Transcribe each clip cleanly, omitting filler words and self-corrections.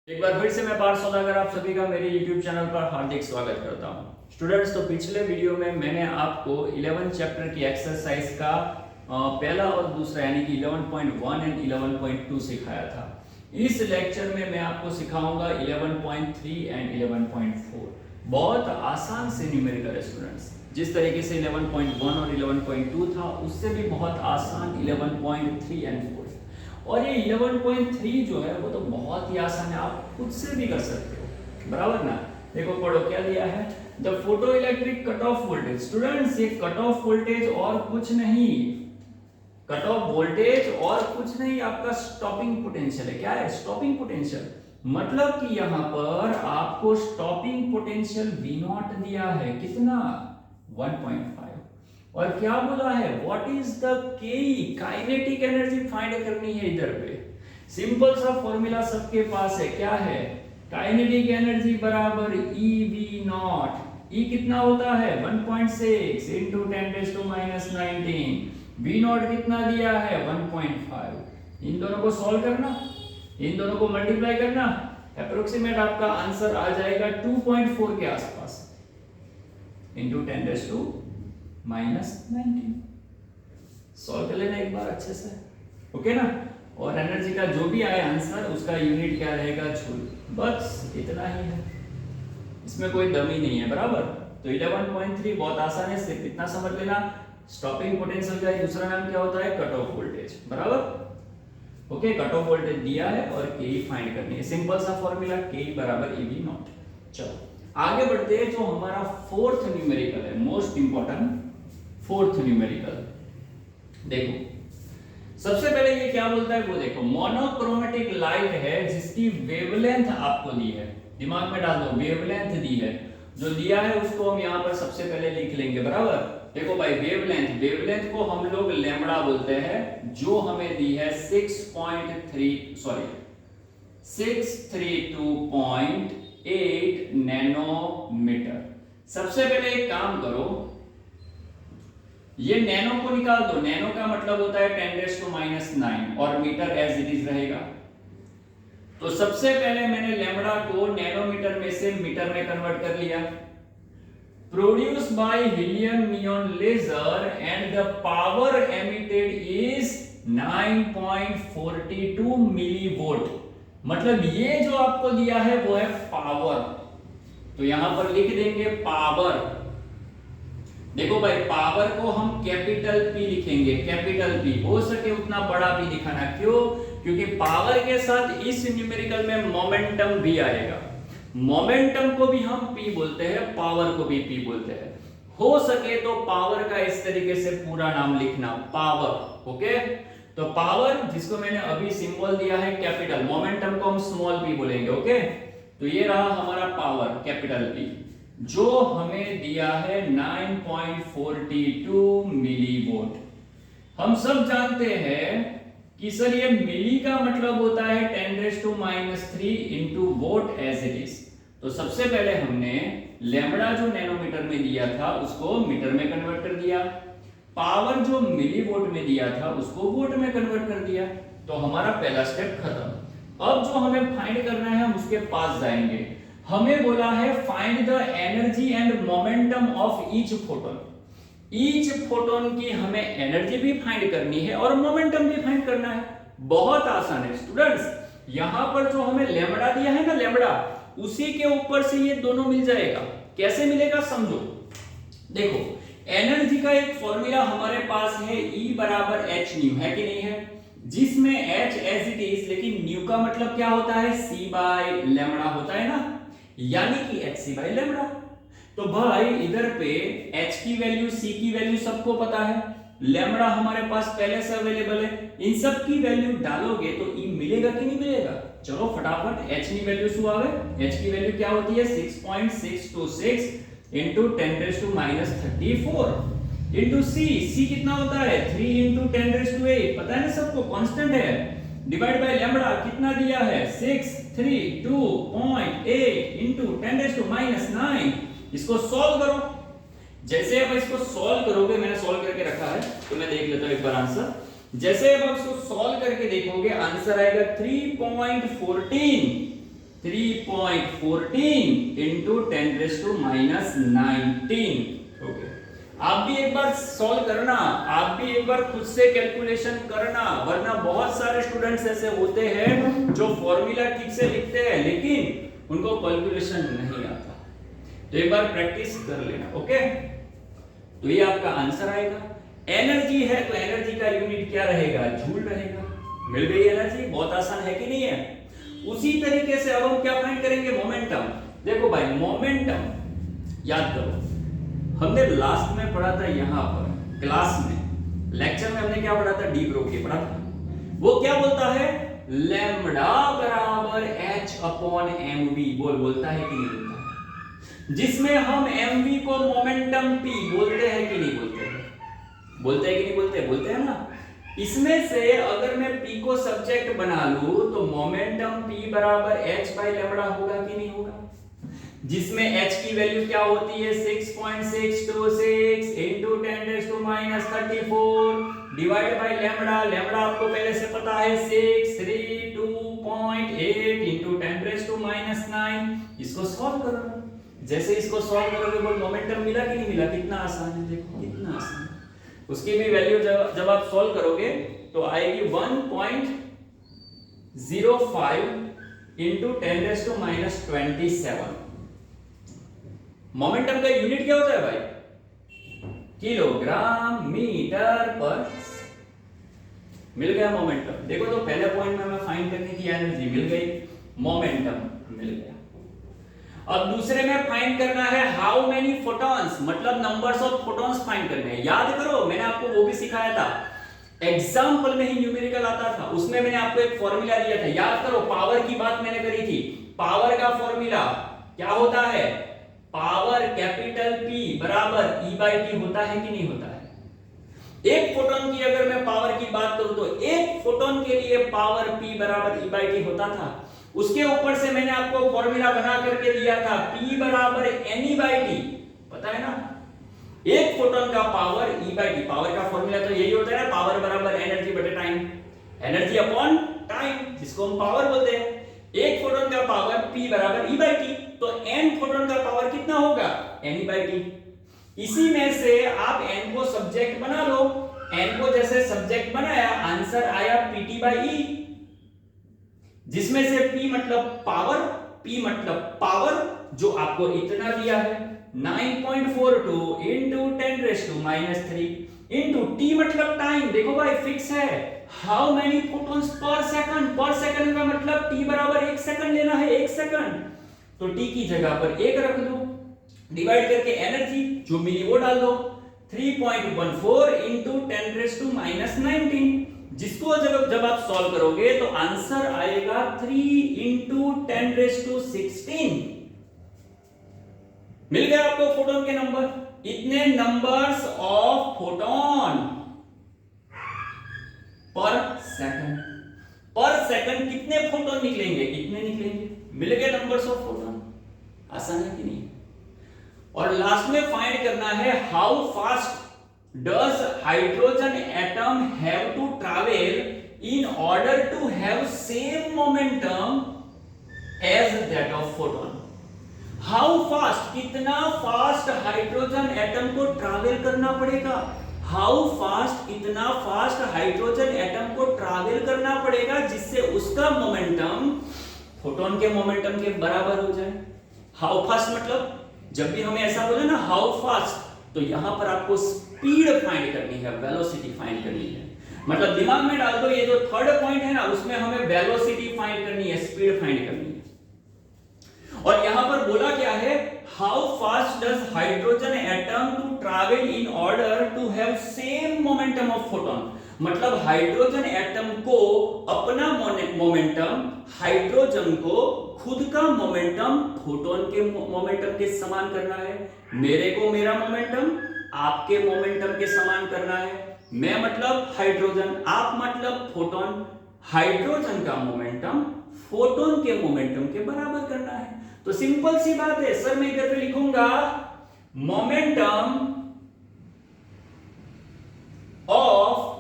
एक बार फिर से मैं पार्थ सौदागर आप सभी का मेरे YouTube चैनल पर हार्दिक स्वागत करता हूं। स्टूडेंट्स, तो पिछले वीडियो में मैंने आपको 11 चैप्टर की एक्सरसाइज का पहला और दूसरा यानी कि 11.1 एंड 11.2 सिखाया था। इस लेक्चर में मैं आपको सिखाऊंगा 11.3 एंड 11.4। बहुत आसान से न्यूमेरिकल है स्टूडेंट्स। जिस तरीके से 11.1 और 11.2 था उससे भी बहुत आसान 11.3 एंड 4। और ये 11.3 जो है वो तो बहुत ही आसान है, आप खुद से भी कर सकते हो, बराबर ना। देखो पढ़ो क्या दिया है, the photo electric cut off voltage. Students, ये कट ऑफ वोल्टेज और कुछ नहीं, कट ऑफ वोल्टेज और कुछ नहीं, आपका स्टॉपिंग पोटेंशियल है। क्या है? Stopping potential. मतलब कि यहां पर आपको स्टॉपिंग पोटेंशियल V0 दिया है, कितना? 1.5। और क्या बोला है? व्हाट इज द के, काइनेटिक एनर्जी फाइंड करनी है इधर पे। सिंपल सा फॉर्मूला सबके पास है, क्या है? काइनेटिक एनर्जी बराबर EV0। E कितना होता है? 1.6 into 10⁻⁻19। V0 कितना दिया है? 1.5। इन दोनों को सॉल्व करना, इन दोनों को मल्टीप्लाई करना, अप्रोक्सीमेट आपका आंसर आ जाएगा 2.4 के आसपास into 10⁻⁻19। सॉल्व कर लेना एक बार अच्छे से, ओके ना। और एनर्जी का जो भी आए आंसर, उसका यूनिट क्या रहेगा? जूल। बस इतना ही है, इसमें कोई दमी नहीं है, बराबर। तो 11.3 बहुत आसान है, सिर्फ इतना समझ लेना। स्टॉपिंग पोटेंशियल का दूसरा नाम क्या होता है? कट ऑफ वोल्टेज, बराबर। ओके, कट ऑफ वोल्टेज दिया है और के फाइंड करनी है। सिंपल सा फॉर्मूला, के बराबर EV0। चलो आगे बढ़ते हैं। जो हमारा फोर्थ न्यूमेरिकल है, मोस्ट इंपॉर्टेंट फोर्थ न्यूमेरिकल, देखो सबसे पहले ये क्या बोलता है वो देखो। मोनोक्रोमेटिक लाइट है जिसकी वेवलेंथ आपको दी है, दिमाग में डाल दो, वेवलेंथ दी है। जो दिया है उसको हम यहां पर सबसे पहले लिख लेंगे, बराबर। देखो भाई, वेवलेंथ, वेवलेंथ को हम लोग लैम्बडा बोलते हैं, जो हमें दी है 632.8 नैनोमीटर। सबसे पहले एक काम करो, ये नैनो को निकाल दो। नैनो का मतलब होता है 10⁻⁹ और मीटर एज इट इज रहेगा। तो सबसे पहले मैंने लैम्बडा को नैनोमीटर में से मीटर में कन्वर्ट कर लिया। Produce by helium neon laser and the power emitted is 9.42 millivolt. मतलब ये जो आपको दिया है वो है पावर, तो यहां पर लिख देंगे पावर। देखो भाई, पावर को हम कैपिटल P लिखेंगे, कैपिटल P, हो सके उतना बड़ा P दिखाना। क्यों? क्योंकि पावर के साथ इस न्यूमेरिकल में मोमेंटम भी आएगा। मोमेंटम को भी हम P बोलते हैं, पावर को भी P बोलते हैं। हो सके तो पावर का इस तरीके से पूरा नाम लिखना, पावर। ओके, तो पावर जिसको मैंने अभी सिंबल दिया है कैपिटल, मोमेंटम को हम स्मॉल p बोलेंगे। ओके, तो ये रहा हमारा पावर, कैपिटल P, जो हमें दिया है 9.42 मिलीवोल्ट। हम सब जानते हैं कि सर ये मिली का मतलब होता है 10⁻³ into watt as it is. तो सबसे पहले हमने लैम्बडा जो नैनोमीटर में दिया था उसको मीटर में कन्वर्ट कर दिया, पावर जो मिलीवोल्ट में दिया था उसको वोट में कन्वर्ट कर दिया। तो हमारा पहला स्टेप खत्म। अब जो हमें फाइंड करना है हम उसके पास जाएंगे। हमें बोला है find the energy and momentum of each photon. Each photon की हमें एनर्जी भी फाइंड करनी है और मोमेंटम भी फाइंड करना है। बहुत आसान है स्टूडेंट्स। यहां पर जो हमें लैम्बडा दिया है ना, लैम्बडा, उसी के ऊपर से ये दोनों मिल जाएगा। कैसे मिलेगा समझो। देखो, एनर्जी का एक फॉर्मूला हमारे पास है, E बराबर h न्यू, है कि नहीं है? जिसमें h एज इट इज, लेकिन न्यू का मतलब क्या होता है? C बाय लैम्बडा होता है ना, यानी कि hc बाय लैम्बडा। तो भाई इधर पे h की वैल्यू, c की वैल्यू सबको पता है, लैम्बडा हमारे पास पहले से अवेलेबल है। इन सब की वैल्यू डालोगे तो E मिलेगा कि नहीं मिलेगा? चलो फटाफट h की वैल्यू शू आवे। h की वैल्यू क्या होती है? 6.626 into 10⁻34 into c कितना होता है? 3 into 10⁸, पता है ना सबको, कांस्टेंट है। डिवाइड बाय लैम्बडा कितना दिया है? 632.8 into 10⁻⁹। इसको सॉल्व करो। जैसे अब इसको सॉल्व करोगे, मैंने सॉल्व करके रखा है तो मैं देख लेता हूं एक बार आंसर। जैसे अब आप इसको सॉल्व करके देखोगे आंसर आएगा 3.14 3.14 इंटू 10⁻⁻19। ओके, आप भी एक बार सॉल्व करना, आप भी एक बार खुद से कैलकुलेशन करना, वरना बहुत सारे स्टूडेंट्स ऐसे होते हैं जो फॉर्मूला ठीक से लिखते हैं लेकिन उनको कैलकुलेशन नहीं आता। तो एक बार प्रैक्टिस कर लेना। ओके, तो ये आपका आंसर आएगा। एनर्जी है तो एनर्जी का यूनिट क्या रहेगा? जूल रहेगा। मिल गई एनर्जी, बहुत आसान है कि नहीं है? उसी तरीके से अब हम क्या फाइंड करेंगे? मोमेंटम। देखो भाई, मोमेंटम याद करो, हमने लास्ट में पढ़ा था, यहां पर क्लास में लेक्चर में हमने क्या पढ़ा था? डी ब्रोग के पढ़ा था। वो क्या बोलता है? लैम्बडा बराबर h अपॉन mv। बोलता है कि नहीं बोलता है? जिसमें हम mv को मोमेंटम p बोलते हैं कि नहीं बोलते हैं? बोलते हैं कि नहीं बोलते? बोलते हैं ना। इसमें से अगर मैं p को सब्जेक्ट बना लूं तो मोमेंटम p बराबर h बाय लैम्बडा होगा कि नहीं होगा? जिसमें h की वैल्यू क्या होती है? 6.626 into 10⁻34 divide by lambda. Lambda आपको पहले से पता है 632.8 into 10⁻⁹। इसको सॉल्व करो। जैसे इसको सॉल्व करोगे बोल मोमेंटम मिला कि नहीं मिला? कितना आसान है, देखो कितना आसान है। उसकी भी वैल्यू जब आप सॉल्व करोगे तो आएगी 1.05 into 10⁻27। मोमेंटम का यूनिट क्या होता है भाई? किलोग्राम मीटर पर। मिल गया मोमेंटम। देखो तो पहले पॉइंट में हमें फाइंड करनी थी एनर्जी, मिल गई। मोमेंटम मिल गया। अब दूसरे में फाइंड करना है हाउ मेनी फोटॉन्स, मतलब नंबर्स ऑफ फोटॉन्स फाइंड करने हैं। याद करो, मैंने आपको वो भी सिखाया था, एग्जाम्पल में ही न्यूमेरिकल आता था, उसमें मैंने आपको एक फॉर्मूला दिया था। याद करो, पावर की बात मैंने करी थी। पावर का फॉर्मूला क्या होता है? पावर कैपिटल P बराबर E/T होता है कि नहीं होता है? एक फोटोन की अगर मैं पावर की बात करूं तो एक फोटोन के लिए पावर P बराबर E/T होता था। उसके ऊपर से मैंने आपको फॉर्मूला बना करके दिया था P बराबर NE/T, पता है ना? एक फोटोन का पावर E/T, पावर का फॉर्मूला तो यही होता है, पावर बराबर एनर्जी बटे टाइम, एनर्जी अपॉन टाइम, जिसको हम पावर बोलते हैं। एक फोटोन का पावर P बराबर E/T, तो n फोटोन का पावर कितना होगा? Ne/T। इसी में से आप n को सब्जेक्ट बना लो। n को जैसे सब्जेक्ट बनाया, आंसर आया Pt/E, जिसमें से P मतलब पावर, P मतलब पावर जो आपको इतना दिया है 9.42 into 10⁻³ into T मतलब टाइम। देखो भाई फिक्स है, how many photons per second. पर सेकंड का मतलब T बराबर 1 सेकंड लेना है, 1 सेकंड। तो T की जगह पर 1 रख दो, डिवाइड करके एनर्जी जो मिली वो डाल दो, 3.14 into 10⁻⁻19, जिसको जब आप सॉल्व करोगे तो आंसर आएगा 3 into 10⁻16। मिल गया आपको फोटोन के नंबर। इतने नंबर्स ऑफ फोटोन पर सेकंड। पर सेकंड कितने फोटोन निकलेंगे? इतने निकलेंगे। मिल गए नंबर्स ऑफ फोटोन। आसान है कि नहीं? और लास्ट में फाइंड करना है how fast does hydrogen atom have to travel in order to have same momentum as that of photon. How fast, कितना फास्ट हाइड्रोजन एटम को ट्रैवल करना पड़ेगा? हाउ फास्ट, कितना फास्ट हाइड्रोजन एटम को travel करना पड़ेगा जिससे उसका मोमेंटम फोटोन के मोमेंटम के बराबर हो जाए। हाउ फास्ट मतलब जब भी हमें ऐसा बोले ना हाउ फास्ट, तो यहां पर आपको स्पीड फाइंड करनी है, वेलोसिटी फाइंड करनी है। मतलब दिमाग में डाल दो, ये जो थर्ड पॉइंट है ना, उसमें हमें वेलोसिटी फाइंड करनी है, स्पीड फाइंड करनी है। और यहां पर बोला क्या है? How fast does hydrogen atom to travel in order to have same momentum of photon. मतलब हाइड्रोजन एटम को अपना मोमेंटम, हाइड्रोजन को खुद का मोमेंटम फोटोन के मोमेंटम के समान करना है। मेरे को मेरा मोमेंटम आपके मोमेंटम के समान करना है। मैं मतलब हाइड्रोजन, आप मतलब फोटोन। हाइड्रोजन का मोमेंटम फोटोन के मोमेंटम के बराबर करना है। तो सिंपल सी बात है सर, मैं इधर पे लिखूंगा मोमेंटम ऑफ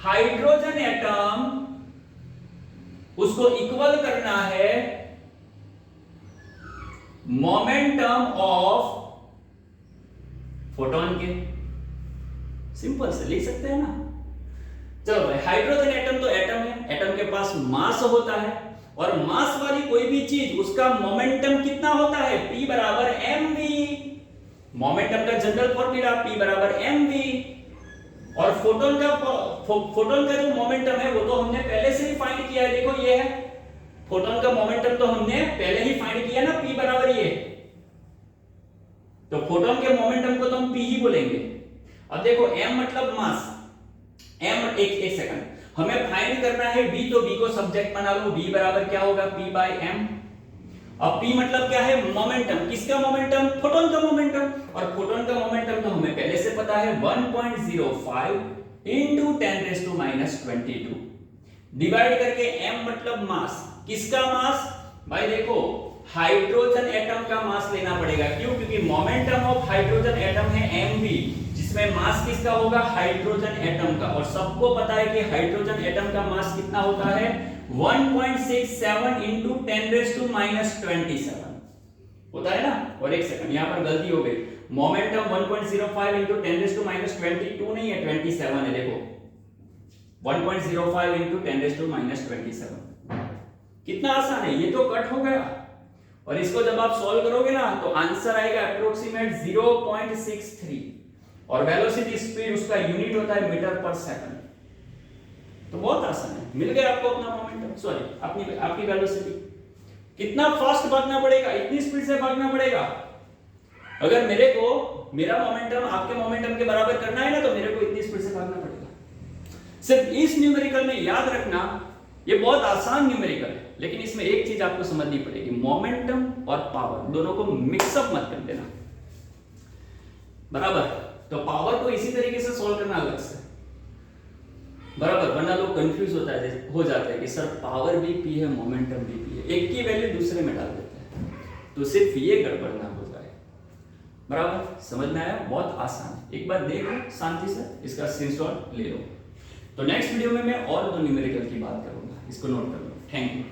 हाइड्रोजन एटम, उसको इक्वल करना है मोमेंटम ऑफ फोटोन के। सिंपल से लिख सकते हैं ना। चलो भाई, हाइड्रोजन एटम तो एटम है, एटम के पास मास होता है, और मास वाली कोई भी चीज उसका मोमेंटम कितना होता है, P बराबर mv। मोमेंटम का जनरल फॉर्मूला P बराबर mv। और फोटोन का जो मोमेंटम है वो तो हमने पहले से ही फाइंड किया है। देखो ये है फोटोन का मोमेंटम, तो हमने पहले ही फाइंड किया ना, P बराबर ये। तो फोटोन के मोमेंटम को तो हम P ही बोलेंगे। अब देखो m मतलब मास, m एक सेकंड, हमें फाइंड करना है v, तो v को सब्जेक्ट बना लो, v बराबर क्या होगा, P बाय m। अब P मतलब क्या है, मोमेंटम। किसका मोमेंटम, फोटोन का मोमेंटम। और फोटोन का मोमेंटम तो हमें पहले से पता है 1.05 into 10⁻22 डिवाइड करके m मतलब मास। किसका मास, भाई देखो हाइड्रोजन एटम का मास लेना पड़ेगा। क्यों, क्योंकि मोमेंटम ऑफ हाइड्रोजन एटम है mv, जिसमें मास किसका होगा, हाइड्रोजन एटम का। और सबको पता है कि हाइड्रोजन एटम का मास कितना होता है, 1.67 into 10⁻27 होता है ना। और एक सेकंड, यहां पर गलती हो गई, मोमेंटम 1.05 into 10⁻22 नहीं है, 27 है। देखो 1.05 into 10⁻27, कितना आसान है, ये तो कट हो गया। और इसको जब आप सॉल्व करोगे ना तो आंसर आएगा अप्रोक्सीमेट 0.63, और वेलोसिटी स्पीड उसका यूनिट होता है मीटर पर सेकंड। तो बहुत आसान है, मिल गया आपको अपना मोमेंटम, सॉरी आपकी वेलोसिटी। कितना फास्ट भागना पड़ेगा, इतनी स्पीड से भागना पड़ेगा। अगर मेरे को मेरा मोमेंटम आपके मोमेंटम के बराबर करना है ना, तो मेरे को इतनी स्पीड से भागना पड़ेगा। सिर्फ इस न्यूमेरिकल में याद रखना, ये बहुत आसान न्यूमेरिकल है, लेकिन इसमें एक चीज आपको समझनी पड़ेगी, मोमेंटम और पावर दोनों को मिक्सअप मत कर देना, बराबर। तो पावर को इसी तरीके से सॉल्व करना अलग से, बराबर, वरना लोग कंफ्यूज हो जाता है कि सर पावर भी P है, मोमेंटम भी P है, एक की वैल्यू दूसरे में डाल देते हैं, तो सिर्फ ये गड़बड़ ना हो जाए, बराबर। समझ में आया, बहुत आसान है, एक बार देखो शांति से, इसका स्क्रीनशॉट ले लो। तो नेक्स्ट वीडियो में मैं और दो न्यूमेरिकल की बात करूंगा, इसको नोट कर लो। Thank you.